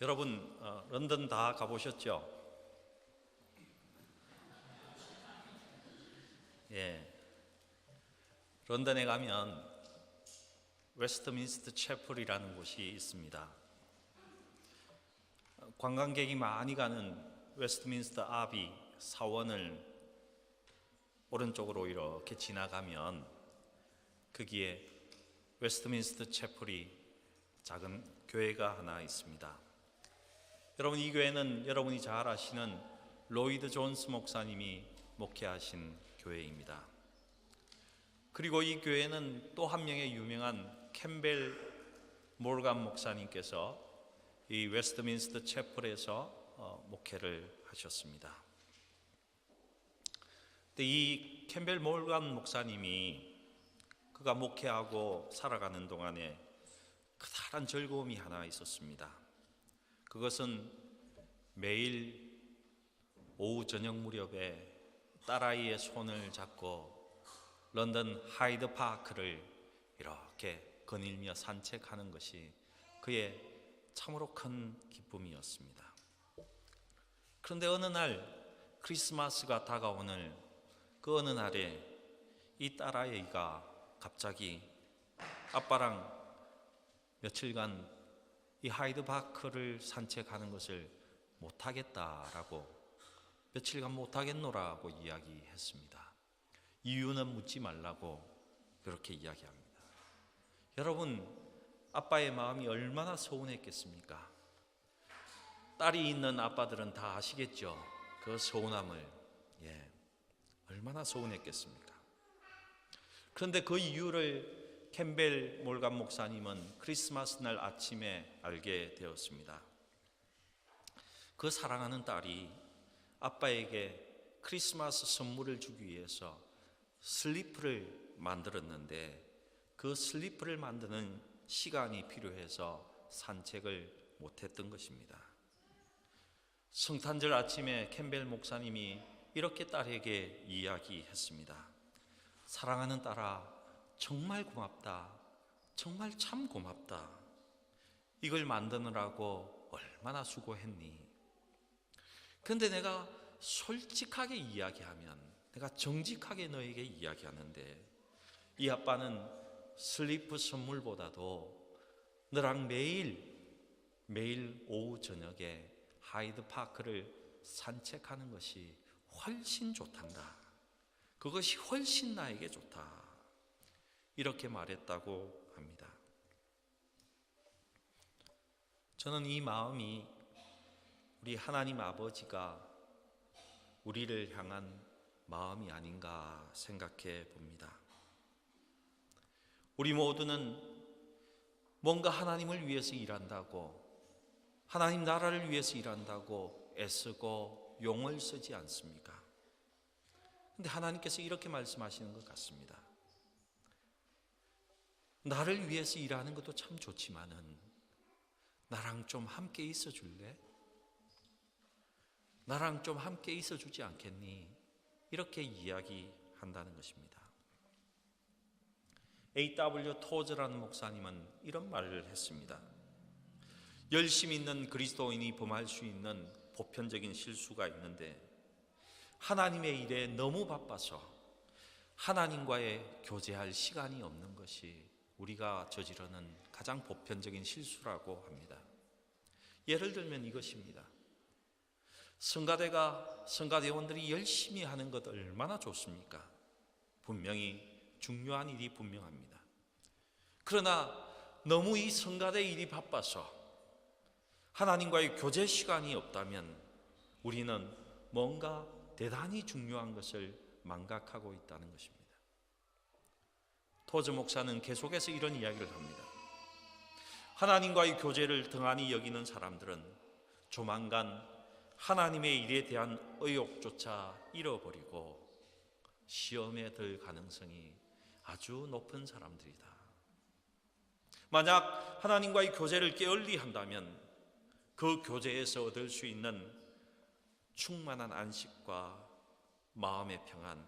여러분 런던 다 가보셨죠? 예, 런던에 가면 웨스트민스터 채플이라는 곳이 있습니다. 관광객이 많이 가는 웨스트민스터 아비 사원을 오른쪽으로 이렇게 지나가면 거기에 웨스트민스터 채플이 작은 교회가 하나 있습니다. 여러분, 이 교회는 여러분이 잘 아시는 로이드 존스 목사님이 목회하신 교회입니다. 그리고 이 교회는 또 한 명의 유명한 캠벨 몰간 목사님께서 이 웨스트민스터 채플에서 목회를 하셨습니다. 근데 이 캠벨 몰간 목사님이 그가 목회하고 살아가는 동안에 커다란 즐거움이 하나 있었습니다. 그것은 매일 오후 저녁 무렵에 딸아이의 손을 잡고 런던 하이드 파크를 이렇게 거닐며 산책하는 것이 그의 참으로 큰 기쁨이었습니다. 그런데 어느 날 크리스마스가 다가오는 그 어느 날에 이 딸아이가 갑자기 아빠랑 며칠간 이 하이드 파크를 산책하는 것을 못하겠다라고, 며칠간 못하겠노라고 이야기했습니다. 이유는 묻지 말라고 그렇게 이야기합니다. 여러분, 아빠의 마음이 얼마나 서운했겠습니까? 딸이 있는 아빠들은 다 아시겠죠? 그 서운함을. 얼마나 서운했겠습니까? 그런데 그 이유를 캠벨 몰간 목사님은 크리스마스 날 아침에 알게 되었습니다. 그 사랑하는 딸이 아빠에게 크리스마스 선물을 주기 위해서 슬리퍼를 만들었는데 그 슬리퍼를 만드는 시간이 필요해서 산책을 못했던 것입니다. 성탄절 아침에 캠벨 목사님이 이렇게 딸에게 이야기했습니다. 사랑하는 딸아, 정말 고맙다. 정말 참 고맙다. 이걸 만드느라고 얼마나 수고했니? 그런데 내가 솔직하게 이야기하면, 내가 정직하게 너에게 이야기하는데 이 아빠는 슬리프 선물보다도 너랑 매일 오후 저녁에 하이드 파크를 산책하는 것이 훨씬 좋단다. 그것이 훨씬 나에게 좋다. 이렇게 말했다고 합니다. 저는 이 마음이 우리 하나님 아버지가 우리를 향한 마음이 아닌가 생각해 봅니다. 우리 모두는 뭔가 하나님을 위해서 일한다고, 하나님 나라를 위해서 일한다고 애쓰고 용을 쓰지 않습니까? 그런데 하나님께서 이렇게 말씀하시는 것 같습니다. 나를 위해서 일하는 것도 참 좋지만은 나랑 좀 함께 있어 줄래? 나랑 좀 함께 있어 주지 않겠니? 이렇게 이야기한다는 것입니다. A.W. 토즈라는 목사님은 이런 말을 했습니다. 열심 있는 그리스도인이 범할 수 있는 보편적인 실수가 있는데, 하나님의 일에 너무 바빠서 하나님과의 교제할 시간이 없는 것이 우리가 저지르는 가장 보편적인 실수라고 합니다. 예를 들면 이것입니다. 성가대원들이 열심히 하는 것 얼마나 좋습니까? 분명히 중요한 일이 분명합니다. 그러나 너무 이 성가대 일이 바빠서 하나님과의 교제 시간이 없다면 우리는 뭔가 대단히 중요한 것을 망각하고 있다는 것입니다. 토즈 목사는 계속해서 이런 이야기를 합니다. 하나님과의 교제를 등한히 여기는 사람들은 조만간 하나님의 일에 대한 의욕조차 잃어버리고 시험에 들 가능성이 아주 높은 사람들이다. 만약 하나님과의 교제를 게을리 한다면 그 교제에서 얻을 수 있는 충만한 안식과 마음의 평안,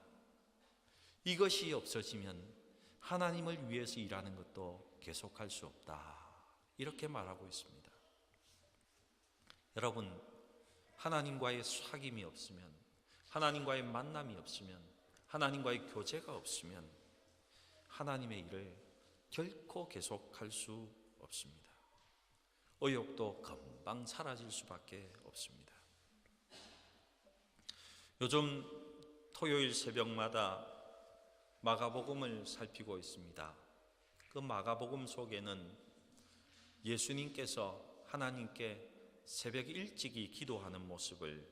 이것이 없어지면 하나님을 위해서 일하는 것도 계속할 수 없다. 이렇게 말하고 있습니다. 여러분, 하나님과의 사귐이 없으면, 하나님과의 만남이 없으면, 하나님과의 교제가 없으면 하나님의 일을 결코 계속할 수 없습니다. 의욕도 금방 사라질 수밖에 없습니다. 요즘 토요일 새벽마다 마가복음을 살피고 있습니다. 그 마가복음 속에는 예수님께서 하나님께 새벽 일찍이 기도하는 모습을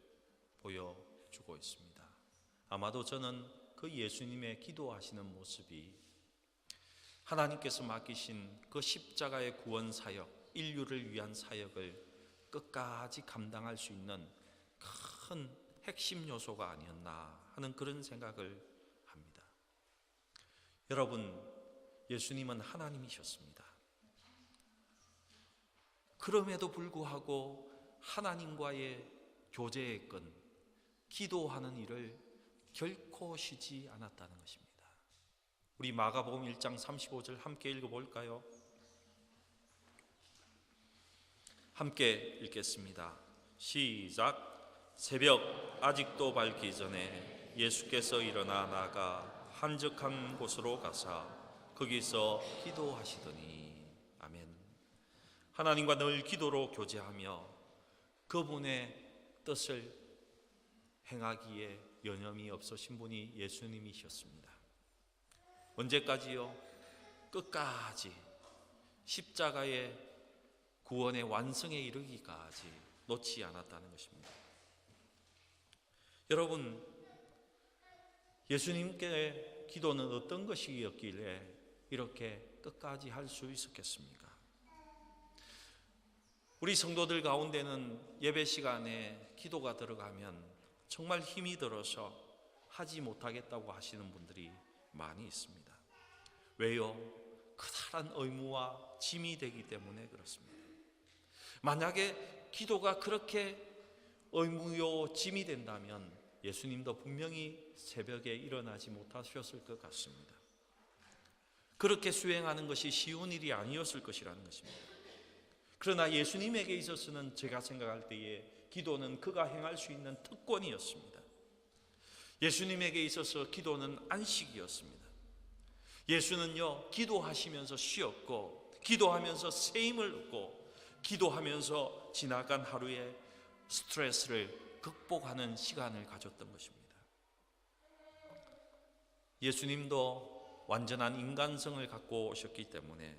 보여주고 있습니다. 아마도 저는 그 예수님의 기도하시는 모습이 하나님께서 맡기신 그 십자가의 구원 사역, 인류를 위한 사역을 끝까지 감당할 수 있는 큰 핵심 요소가 아니었나 하는 그런 생각을 합니다. 여러분, 예수님은 하나님이셨습니다. 그럼에도 불구하고 하나님과의 교제의 끈, 기도하는 일을 결코 쉬지 않았다는 것입니다. 우리 마가복음 1장 35절 함께 읽어볼까요? 함께 읽겠습니다. 시작. 새벽 아직도 밝기 전에 예수께서 일어나 나가 한적한 곳으로 가사 거기서 기도하시더니. 아멘. 하나님과 늘 기도로 교제하며 그분의 뜻을 행하기에 여념이 없으신 분이 예수님이셨습니다. 언제까지요? 끝까지 십자가의 구원의 완성에 이르기까지 놓지 않았다는 것입니다. 여러분, 예수님께 기도는 어떤 것이었길래 이렇게 끝까지 할 수 있었겠습니까? 우리 성도들 가운데는 예배 시간에 기도가 들어가면 정말 힘이 들어서 하지 못하겠다고 하시는 분들이 많이 있습니다. 왜요? 커다란 의무와 짐이 되기 때문에 그렇습니다. 만약에 기도가 그렇게 의무요 짐이 된다면 예수님도 분명히 새벽에 일어나지 못하셨을 것 같습니다. 그렇게 수행하는 것이 쉬운 일이 아니었을 것이라는 것입니다. 그러나 예수님에게 있어서는 제가 생각할 때에 기도는 그가 행할 수 있는 특권이었습니다. 예수님에게 있어서 기도는 안식이었습니다. 예수는요, 기도하시면서 쉬었고, 기도하면서 새 힘을 얻고, 기도하면서 지나간 하루의 스트레스를 극복하는 시간을 가졌던 것입니다. 예수님도 완전한 인간성을 갖고 오셨기 때문에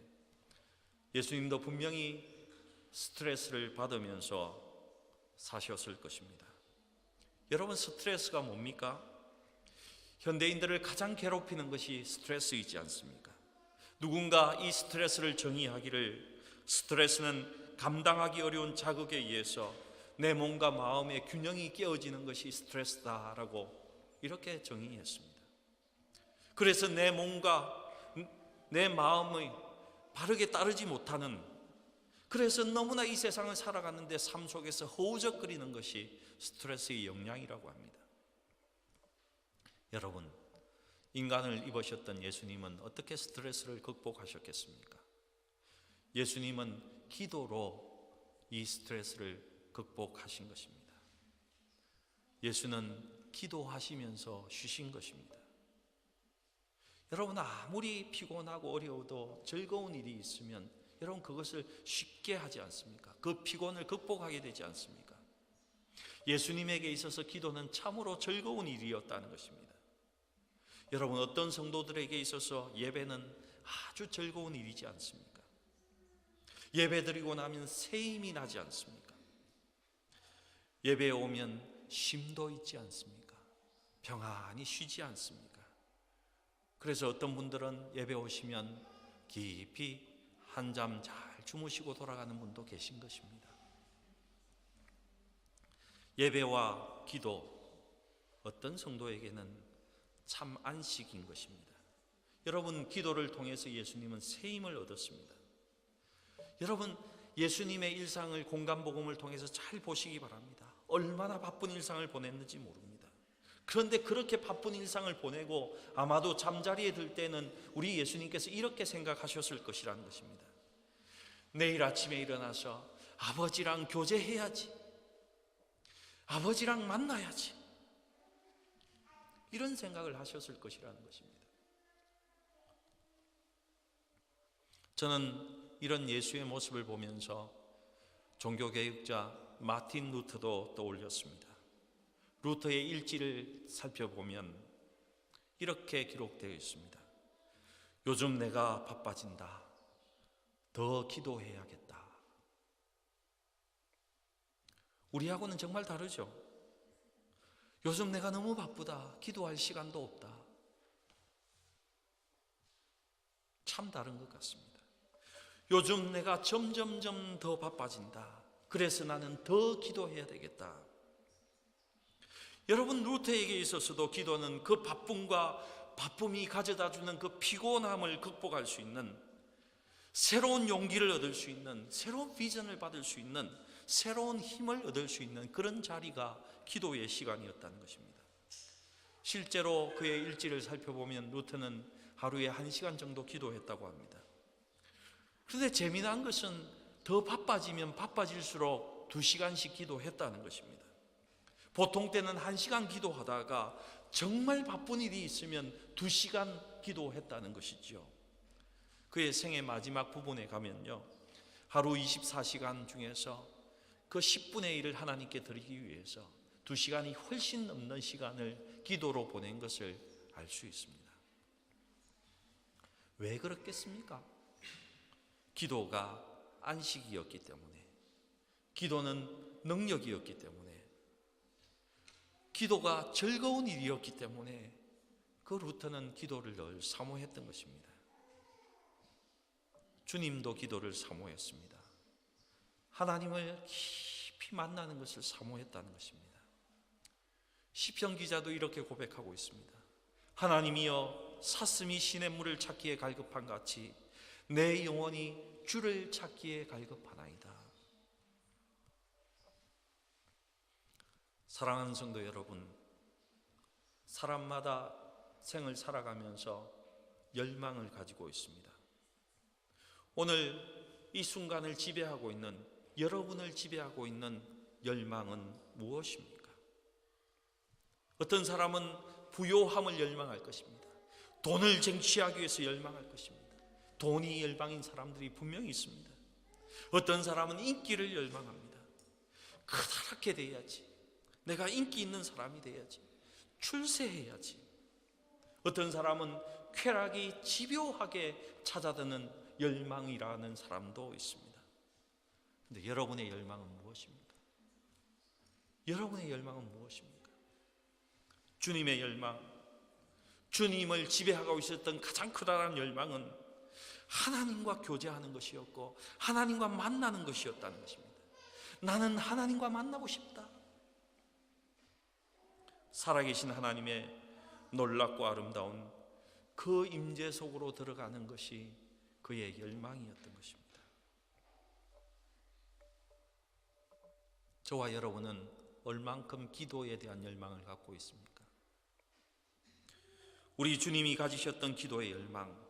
예수님도 분명히 스트레스를 받으면서 사셨을 것입니다. 여러분, 스트레스가 뭡니까? 현대인들을 가장 괴롭히는 것이 스트레스이지 않습니까? 누군가 이 스트레스를 정의하기를 스트레스는 감당하기 어려운 자극에 의해서 내 몸과 마음의 균형이 깨어지는 것이 스트레스다라고 이렇게 정의했습니다. 그래서 내 몸과 내 마음의 바르게 따르지 못하는, 그래서 너무나 이 세상을 살아가는데 삶 속에서 허우적거리는 것이 스트레스의 영향이라고 합니다. 여러분, 인간을 입으셨던 예수님은 어떻게 스트레스를 극복하셨겠습니까? 예수님은 기도로 이 스트레스를 극복하신 것입니다. 예수는 기도하시면서 쉬신 것입니다. 여러분, 아무리 피곤하고 어려워도 즐거운 일이 있으면 여러분 그것을 쉽게 하지 않습니까? 그 피곤을 극복하게 되지 않습니까? 예수님에게 있어서 기도는 참으로 즐거운 일이었다는 것입니다. 여러분, 어떤 성도들에게 있어서 예배는 아주 즐거운 일이지 않습니까? 예배 드리고 나면 새 힘이 나지 않습니까? 예배에 오면 쉼도 있지 않습니까? 평안히 쉬지 않습니까? 그래서 어떤 분들은 예배 오시면 깊이 한잠 잘 주무시고 돌아가는 분도 계신 것입니다. 예배와 기도, 어떤 성도에게는 참 안식인 것입니다. 여러분, 기도를 통해서 예수님은 새 힘을 얻었습니다. 여러분, 예수님의 일상을 공간복음을 통해서 잘 보시기 바랍니다. 얼마나 바쁜 일상을 보냈는지 모릅니다. 그런데 그렇게 바쁜 일상을 보내고 아마도 잠자리에 들 때는 우리 예수님께서 이렇게 생각하셨을 것이라는 것입니다. 내일 아침에 일어나서 아버지랑 교제해야지. 아버지랑 만나야지. 이런 생각을 하셨을 것이라는 것입니다. 저는 이런 예수의 모습을 보면서 종교개혁자 마틴 루터도 떠올렸습니다. 루터의 일지를 살펴보면 이렇게 기록되어 있습니다. 요즘 내가 바빠진다. 더 기도해야겠다. 우리하고는 정말 다르죠. 요즘 내가 너무 바쁘다. 기도할 시간도 없다. 참 다른 것 같습니다. 요즘 내가 점점점 더 바빠진다. 그래서 나는 더 기도해야 되겠다. 여러분, 루터에게 있어서도 기도는 그 바쁨이 가져다주는 그 피곤함을 극복할 수 있는, 새로운 용기를 얻을 수 있는, 새로운 비전을 받을 수 있는, 새로운 힘을 얻을 수 있는 그런 자리가 기도의 시간이었다는 것입니다. 실제로 그의 일지를 살펴보면 루터는 하루에 1시간 정도 기도했다고 합니다. 그런데 재미난 것은 더 바빠지면 바빠질수록 2시간씩 기도했다는 것입니다. 보통 때는 1시간 기도하다가 정말 바쁜 일이 있으면 2시간 기도했다는 것이죠. 그의 생애 마지막 부분에 가면요, 하루 24시간 중에서 그 10분의 1을 하나님께 드리기 위해서 2시간이 훨씬 넘는 시간을 기도로 보낸 것을 알 수 있습니다. 왜 그렇겠습니까? 기도가 안식이었기 때문에, 기도는 능력이었기 때문에, 기도가 즐거운 일이었기 때문에 그 루터는 기도를 늘 사모했던 것입니다. 주님도 기도를 사모했습니다. 하나님을 깊이 만나는 것을 사모했다는 것입니다. 시편 기자도 이렇게 고백하고 있습니다. 하나님이여, 사슴이 시냇물을 찾기에 갈급한 같이 내 영혼이 주를 찾기에 갈급하나이다. 사랑하는 성도 여러분, 사람마다 생을 살아가면서 열망을 가지고 있습니다. 오늘 이 순간을 지배하고 있는, 여러분을 지배하고 있는 열망은 무엇입니까? 어떤 사람은 부요함을 열망할 것입니다. 돈을 쟁취하기 위해서 열망할 것입니다. 돈이 열망인 사람들이 분명히 있습니다. 어떤 사람은 인기를 열망합니다. 커다랗게 돼야지, 내가 인기 있는 사람이 돼야지, 출세해야지. 어떤 사람은 쾌락이 집요하게 찾아드는 열망이라는 사람도 있습니다. 그런데 여러분의 열망은 무엇입니까? 여러분의 열망은 무엇입니까? 주님의 열망, 주님을 지배하고 있었던 가장 커다란 열망은 하나님과 교제하는 것이었고 하나님과 만나는 것이었다는 것입니다. 나는 하나님과 만나고 싶다. 살아계신 하나님의 놀랍고 아름다운 그 임재 속으로 들어가는 것이 그의 열망이었던 것입니다. 저와 여러분은 얼만큼 기도에 대한 열망을 갖고 있습니까? 우리 주님이 가지셨던 기도의 열망,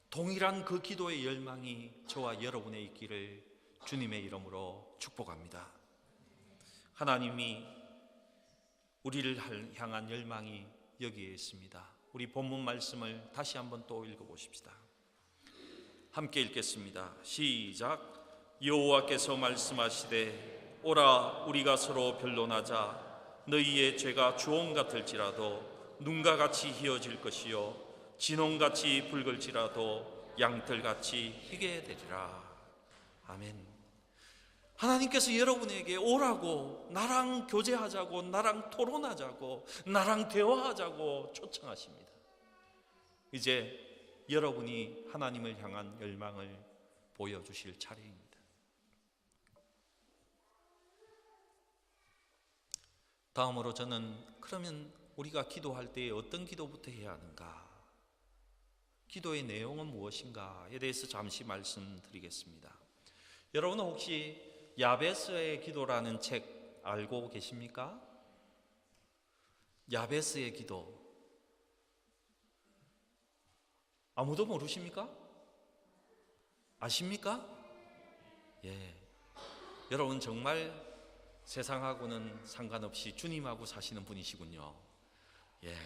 동일한 그 기도의 열망이 저와 여러분의 있기를 주님의 이름으로 축복합니다. 하나님이 우리를 향한 열망이 여기에 있습니다. 우리 본문 말씀을 다시 한번 또 읽어보십시다. 함께 읽겠습니다. 시작. 여호와께서 말씀하시되 오라, 우리가 서로 변론하자. 너희의 죄가 주홍 같을지라도 눈과 같이 희어질 것이요 진홍같이 붉을지라도 양털같이 희게 되리라. 아멘. 하나님께서 여러분에게 오라고, 나랑 교제하자고, 나랑 토론하자고, 나랑 대화하자고 초청하십니다. 이제 여러분이 하나님을 향한 열망을 보여주실 차례입니다. 다음으로 저는 그러면 우리가 기도할 때 어떤 기도부터 해야 하는가? 기도의 내용은 무엇인가에 대해서 잠시 말씀드리겠습니다. 여러분은 혹시 야베스의 기도라는 책 알고 계십니까? 야베스의 기도 아무도 모르십니까? 아십니까? 예, 여러분 정말 세상하고는 상관없이 주님하고 사시는 분이시군요. 예.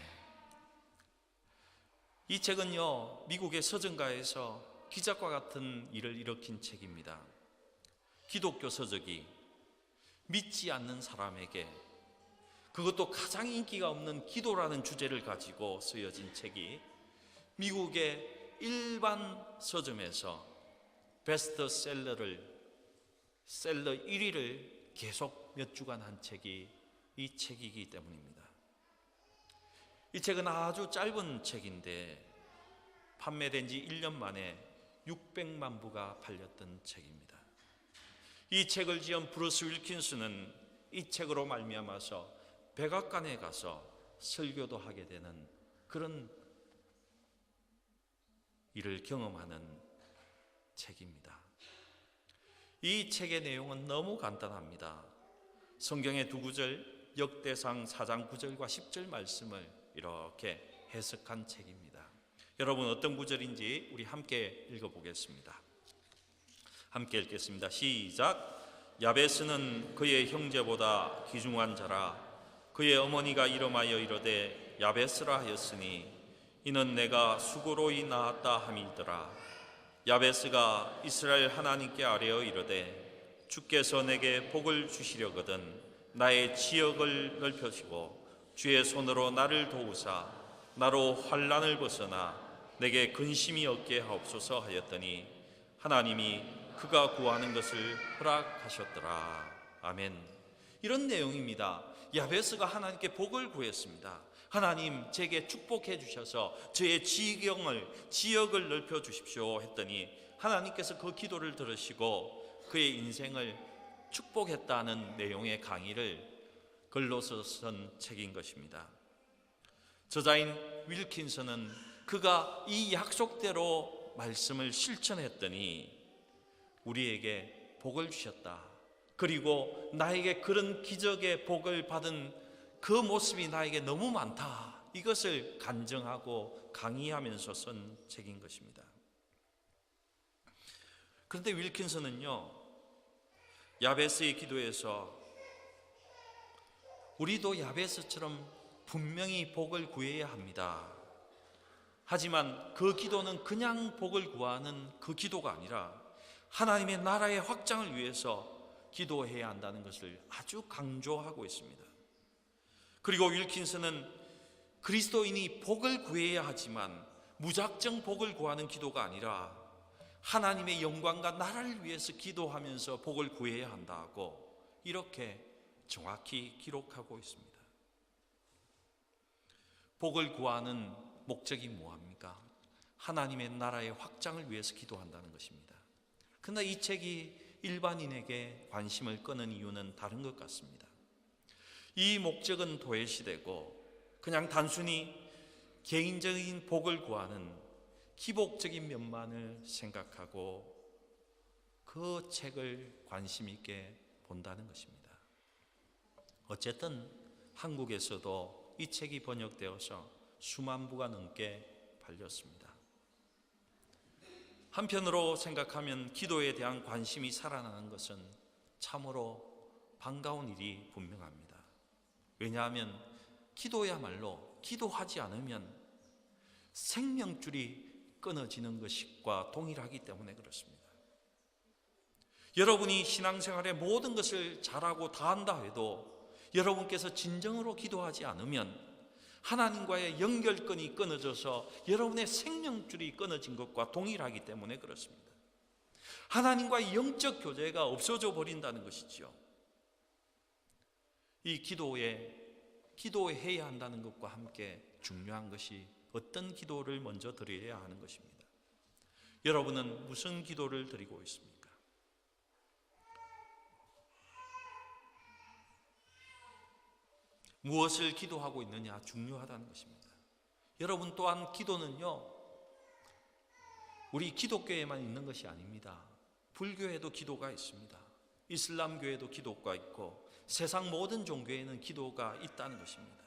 이 책은요, 미국의 서점가에서 기적과 같은 일을 일으킨 책입니다. 기독교 서적이 믿지 않는 사람에게, 그것도 가장 인기가 없는 기도라는 주제를 가지고 쓰여진 책이 미국의 일반 서점에서 셀러 1위를 계속 몇 주간 한 책이 이 책이기 때문입니다. 이 책은 아주 짧은 책인데 판매된 지 1년 만에 600만 부가 팔렸던 책입니다. 이 책을 지은 브루스 윌킨스는 이 책으로 말미암아서 백악관에 가서 설교도 하게 되는 그런 일을 경험하는 책입니다. 이 책의 내용은 너무 간단합니다. 성경의 두 구절, 역대상 4장 9절과 10절 말씀을 이렇게 해석한 책입니다. 여러분, 어떤 구절인지 우리 함께 읽어보겠습니다. 함께 읽겠습니다. 시작. 야베스는 그의 형제보다 귀중한 자라. 그의 어머니가 이름하여 이르되 야베스라 하였으니 이는 내가 수고로이 낳았다 함이더라. 야베스가 이스라엘 하나님께 아뢰어 이르되 주께서 내게 복을 주시려거든 나의 지역을 넓혀시고 주의 손으로 나를 도우사 나로 환난을 벗어나 내게 근심이 없게 하옵소서 하였더니 하나님이 그가 구하는 것을 허락하셨더라. 아멘. 이런 내용입니다. 야베스가 하나님께 복을 구했습니다. 하나님, 제게 축복해 주셔서 저의 지역을 넓혀 주십시오 했더니 하나님께서 그 기도를 들으시고 그의 인생을 축복했다는 내용의 강의를 글로 쓴 책인 것입니다. 저자인 윌킨슨은 그가 이 약속대로 말씀을 실천했더니 우리에게 복을 주셨다. 그리고 나에게 그런 기적의 복을 받은 그 모습이 나에게 너무 많다. 이것을 간증하고 강의하면서 쓴 책인 것입니다. 그런데 윌킨슨은요, 야베스의 기도에서 우리도 야베스처럼 분명히 복을 구해야 합니다. 하지만 그 기도는 그냥 복을 구하는 그 기도가 아니라 하나님의 나라의 확장을 위해서 기도해야 한다는 것을 아주 강조하고 있습니다. 그리고 윌킨슨은 그리스도인이 복을 구해야 하지만 무작정 복을 구하는 기도가 아니라 하나님의 영광과 나라를 위해서 기도하면서 복을 구해야 한다고 이렇게 정확히 기록하고 있습니다. 복을 구하는 목적이 뭐합니까? 하나님의 나라의 확장을 위해서 기도한다는 것입니다. 그러나 이 책이 일반인에게 관심을 끄는 이유는 다른 것 같습니다. 이 목적은 도외시되고 그냥 단순히 개인적인 복을 구하는 기복적인 면만을 생각하고 그 책을 관심 있게 본다는 것입니다. 어쨌든 한국에서도 이 책이 번역되어서 수만 부가 넘게 팔렸습니다. 한편으로 생각하면 기도에 대한 관심이 살아나는 것은 참으로 반가운 일이 분명합니다. 왜냐하면 기도야말로 기도하지 않으면 생명줄이 끊어지는 것과 동일하기 때문에 그렇습니다. 여러분이 신앙생활의 모든 것을 잘하고 다 한다 해도 여러분께서 진정으로 기도하지 않으면 하나님과의 연결끈이 끊어져서 여러분의 생명줄이 끊어진 것과 동일하기 때문에 그렇습니다. 하나님과의 영적 교제가 없어져 버린다는 것이죠. 이 기도해야 한다는 것과 함께 중요한 것이 어떤 기도를 먼저 드려야 하는 것입니다. 여러분은 무슨 기도를 드리고 있습니까? 무엇을 기도하고 있느냐 중요하다는 것입니다. 여러분 또한 기도는요, 우리 기독교에만 있는 것이 아닙니다. 불교에도 기도가 있습니다. 이슬람교에도 기도가 있고 세상 모든 종교에는 기도가 있다는 것입니다.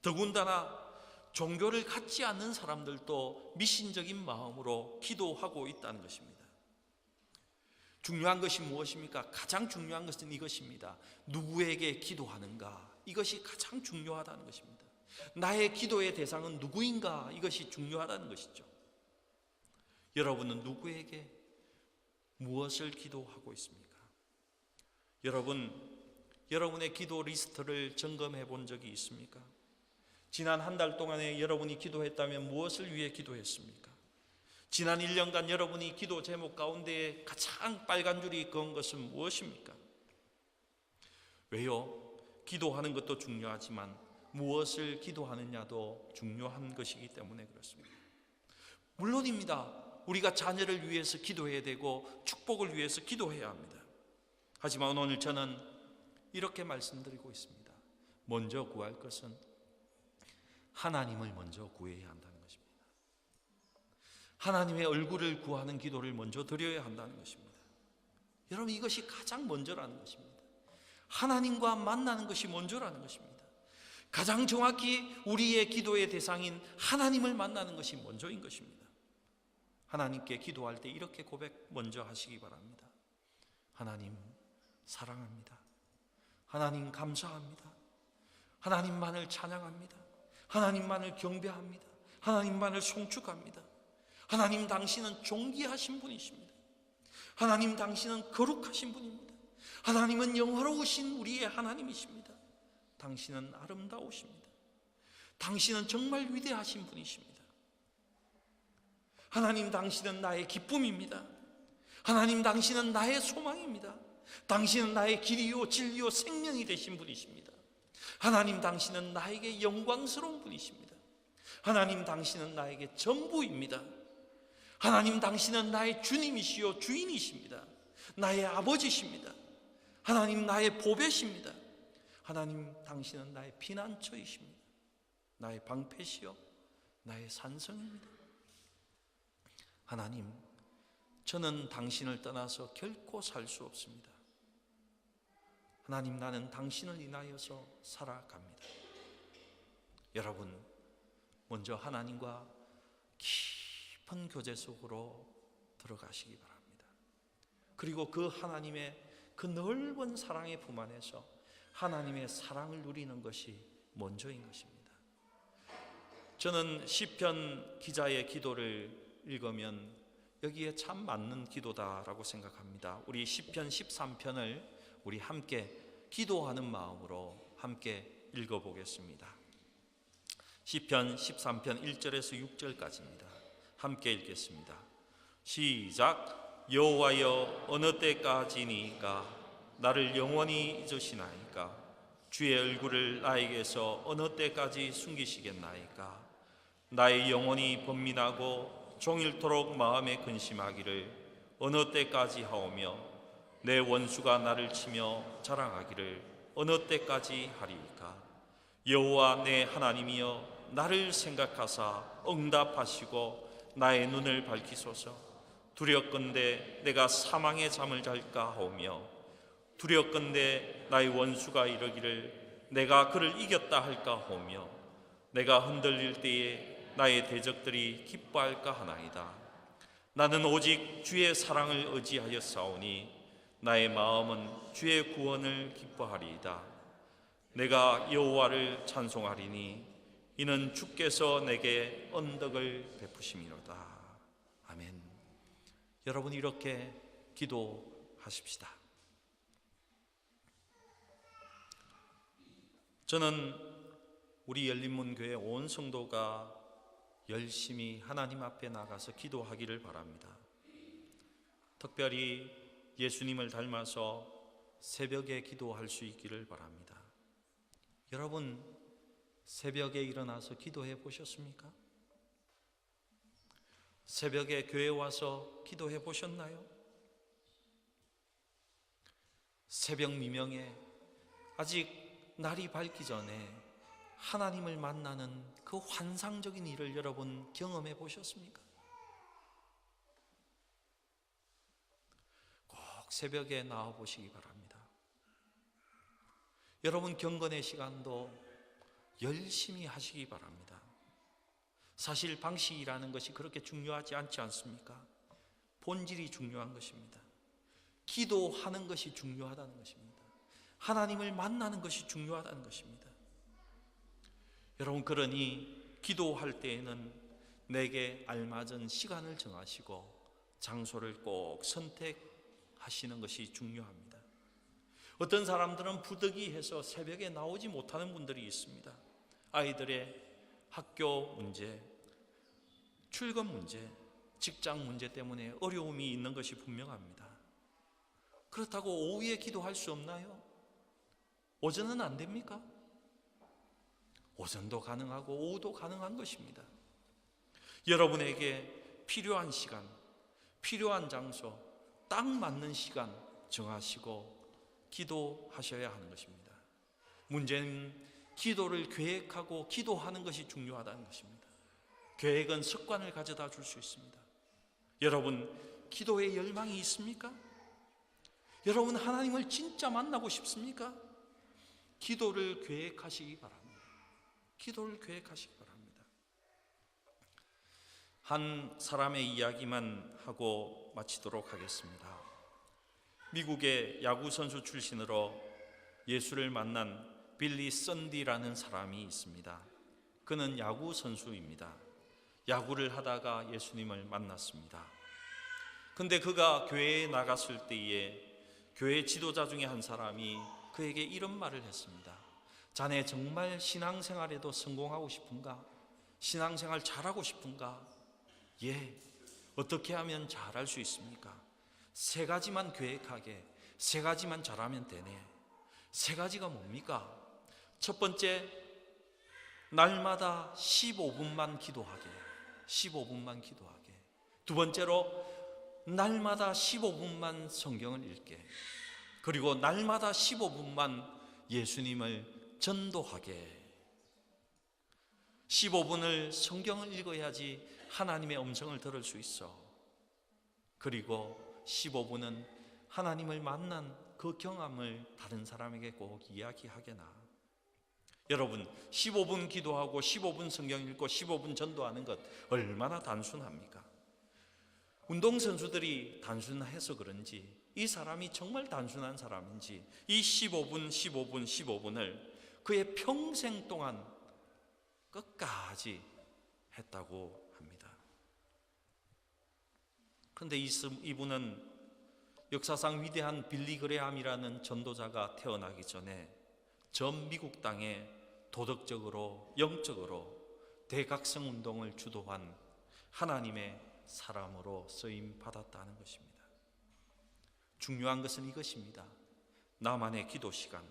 더군다나 종교를 갖지 않는 사람들도 미신적인 마음으로 기도하고 있다는 것입니다. 중요한 것이 무엇입니까? 가장 중요한 것은 이것입니다. 누구에게 기도하는가? 이것이 가장 중요하다는 것입니다. 나의 기도의 대상은 누구인가? 이것이 중요하다는 것이죠. 여러분은 누구에게 무엇을 기도하고 있습니까? 여러분의 기도 리스트를 점검해 본 적이 있습니까? 지난 한 달 동안에 여러분이 기도했다면 무엇을 위해 기도했습니까? 지난 1년간 여러분이 기도 제목 가운데 가장 빨간 줄이 그은 것은 무엇입니까? 왜요? 기도하는 것도 중요하지만 무엇을 기도하느냐도 중요한 것이기 때문에 그렇습니다. 물론입니다. 우리가 자녀를 위해서 기도해야 되고 축복을 위해서 기도해야 합니다. 하지만 오늘 저는 이렇게 말씀드리고 있습니다. 먼저 구할 것은 하나님을 먼저 구해야 한다는 것입니다. 하나님의 얼굴을 구하는 기도를 먼저 드려야 한다는 것입니다. 여러분, 이것이 가장 먼저라는 것입니다. 하나님과 만나는 것이 먼저라는 것입니다. 가장 정확히 우리의 기도의 대상인 하나님을 만나는 것이 먼저인 것입니다. 하나님께 기도할 때 이렇게 고백 먼저 하시기 바랍니다. 하나님 사랑합니다. 하나님 감사합니다. 하나님만을 찬양합니다. 하나님만을 경배합니다. 하나님만을 송축합니다. 하나님 당신은 존귀하신 분이십니다. 하나님 당신은 거룩하신 분입니다. 하나님은 영화로우신 우리의 하나님이십니다. 당신은 아름다우십니다. 당신은 정말 위대하신 분이십니다. 하나님 당신은 나의 기쁨입니다. 하나님 당신은 나의 소망입니다. 당신은 나의 길이요 진리요 생명이 되신 분이십니다. 하나님 당신은 나에게 영광스러운 분이십니다. 하나님 당신은 나에게 전부입니다. 하나님 당신은 나의 주님이시요 주인이십니다. 나의 아버지십니다. 하나님 나의 보배십니다. 하나님 당신은 나의 피난처이십니다. 나의 방패시요 나의 산성입니다. 하나님, 저는 당신을 떠나서 결코 살 수 없습니다. 하나님, 나는 당신을 인하여서 살아갑니다. 여러분, 먼저 하나님과 깊은 교제 속으로 들어가시기 바랍니다. 그리고 그 하나님의 그 넓은 사랑의 품 안에서 하나님의 사랑을 누리는 것이 먼저인 것입니다. 저는 시편 기자의 기도를 읽으면 여기에 참 맞는 기도다라고 생각합니다. 우리 시편 13편을 우리 함께 기도하는 마음으로 함께 읽어보겠습니다. 시편 13편 1절에서 6절까지입니다. 함께 읽겠습니다. 시작. 여호와여, 어느 때까지니까 나를 영원히 잊으시나이까? 주의 얼굴을 나에게서 어느 때까지 숨기시겠나이까? 나의 영혼이 번민하고 종일토록 마음에 근심하기를 어느 때까지 하오며 내 원수가 나를 치며 자랑하기를 어느 때까지 하리이까? 여호와 내 하나님이여, 나를 생각하사 응답하시고 나의 눈을 밝히소서. 두렵건대 내가 사망의 잠을 잘까 하오며 두렵건대 나의 원수가 이르기를 내가 그를 이겼다 할까 하오며 내가 흔들릴 때에 나의 대적들이 기뻐할까 하나이다. 나는 오직 주의 사랑을 의지하여 싸우니 나의 마음은 주의 구원을 기뻐하리이다. 내가 여호와를 찬송하리니 이는 주께서 내게 언덕을 베푸심이로다. 아멘. 여러분, 이렇게 기도하십시다. 저는 우리 열린문교회 온 성도가 열심히 하나님 앞에 나가서 기도하기를 바랍니다. 특별히 예수님을 닮아서 새벽에 기도할 수 있기를 바랍니다. 여러분, 새벽에 일어나서 기도해 보셨습니까? 새벽에 교회 와서 기도해 보셨나요? 새벽 미명에 아직 날이 밝기 전에 하나님을 만나는 그 환상적인 일을 여러분 경험해 보셨습니까? 꼭 새벽에 나와 보시기 바랍니다. 여러분, 경건의 시간도 열심히 하시기 바랍니다. 사실 방식이라는 것이 그렇게 중요하지 않지 않습니까? 본질이 중요한 것입니다. 기도하는 것이 중요하다는 것입니다. 하나님을 만나는 것이 중요하다는 것입니다. 여러분, 그러니 기도할 때에는 내게 알맞은 시간을 정하시고 장소를 꼭 선택하시는 것이 중요합니다. 어떤 사람들은 부득이해서 새벽에 나오지 못하는 분들이 있습니다. 아이들의 학교 문제, 출근 문제, 직장 문제 때문에 어려움이 있는 것이 분명합니다. 그렇다고 오후에 기도할 수 없나요? 오전은 안 됩니까? 오전도 가능하고 오후도 가능한 것입니다. 여러분에게 필요한 시간, 필요한 장소, 딱 맞는 시간 정하시고 기도하셔야 하는 것입니다. 문제는 기도를 계획하고 기도하는 것이 중요하다는 것입니다. 계획은 습관을 가져다 줄 수 있습니다. 여러분, 기도에 열망이 있습니까? 여러분, 하나님을 진짜 만나고 싶습니까? 기도를 계획하시기 바랍니다. 기도를 계획하시기 바랍니다. 한 사람의 이야기만 하고 마치도록 하겠습니다. 미국의 야구 선수 출신으로 예수를 만난 빌리 썬디라는 사람이 있습니다. 그는 야구 선수입니다. 야구를 하다가 예수님을 만났습니다. 근데 그가 교회에 나갔을 때에 교회 지도자 중에 한 사람이 그에게 이런 말을 했습니다. 자네 정말 신앙생활에도 성공하고 싶은가? 신앙생활 잘하고 싶은가? 예, 어떻게 하면 잘할 수 있습니까? 3가지만 계획하게, 3가지만 잘하면 되네. 3가지가 뭡니까? 첫 번째, 날마다 15분만 기도하게. 15분만 기도하게. 두 번째로, 날마다 15분만 성경을 읽게. 그리고 날마다 15분만 예수님을 전도하게. 15분을 성경을 읽어야지 하나님의 음성을 들을 수 있어. 그리고 15분은 하나님을 만난 그 경험을 다른 사람에게 꼭 이야기하게나. 여러분, 15분 기도하고 15분 성경 읽고 15분 전도하는 것 얼마나 단순합니까? 운동선수들이 단순해서 그런지, 이 사람이 정말 단순한 사람인지 이 15분, 15분, 15분을 그의 평생 동안 끝까지 했다고 합니다. 그런데 이분은 역사상 위대한 빌리 그레함이라는 전도자가 태어나기 전에 전 미국 땅에 도덕적으로, 영적으로 대각성 운동을 주도한 하나님의 사람으로 쓰임 받았다는 것입니다. 중요한 것은 이것입니다. 나만의 기도 시간,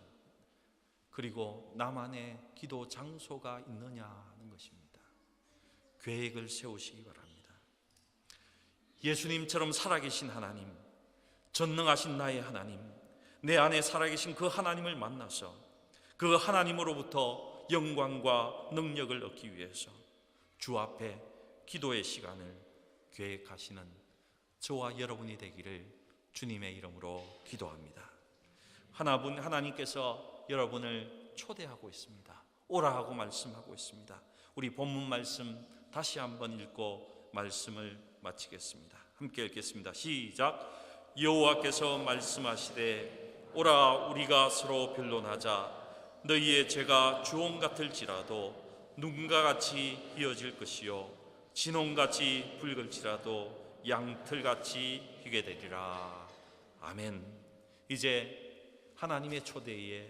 그리고 나만의 기도 장소가 있느냐 하는 것입니다. 계획을 세우시기 바랍니다. 예수님처럼 살아계신 하나님, 전능하신 나의 하나님, 내 안에 살아계신 그 하나님을 만나서 그 하나님으로부터 영광과 능력을 얻기 위해서 주 앞에 기도의 시간을 계획하시는 저와 여러분이 되기를 주님의 이름으로 기도합니다. 하나님께서 여러분을 초대하고 있습니다. 오라 하고 말씀하고 있습니다. 우리 본문 말씀 다시 한번 읽고 말씀을 마치겠습니다. 함께 읽겠습니다. 시작. 여호와께서 말씀하시되 오라 우리가 서로 변론하자. 너희의 죄가 주홍 같을지라도 눈과 같이 희어질 것이요 진홍같이 붉을지라도 양털같이 희게 되리라. 아멘. 이제 하나님의 초대에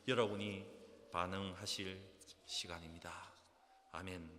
여러분이 반응하실 시간입니다. 아멘.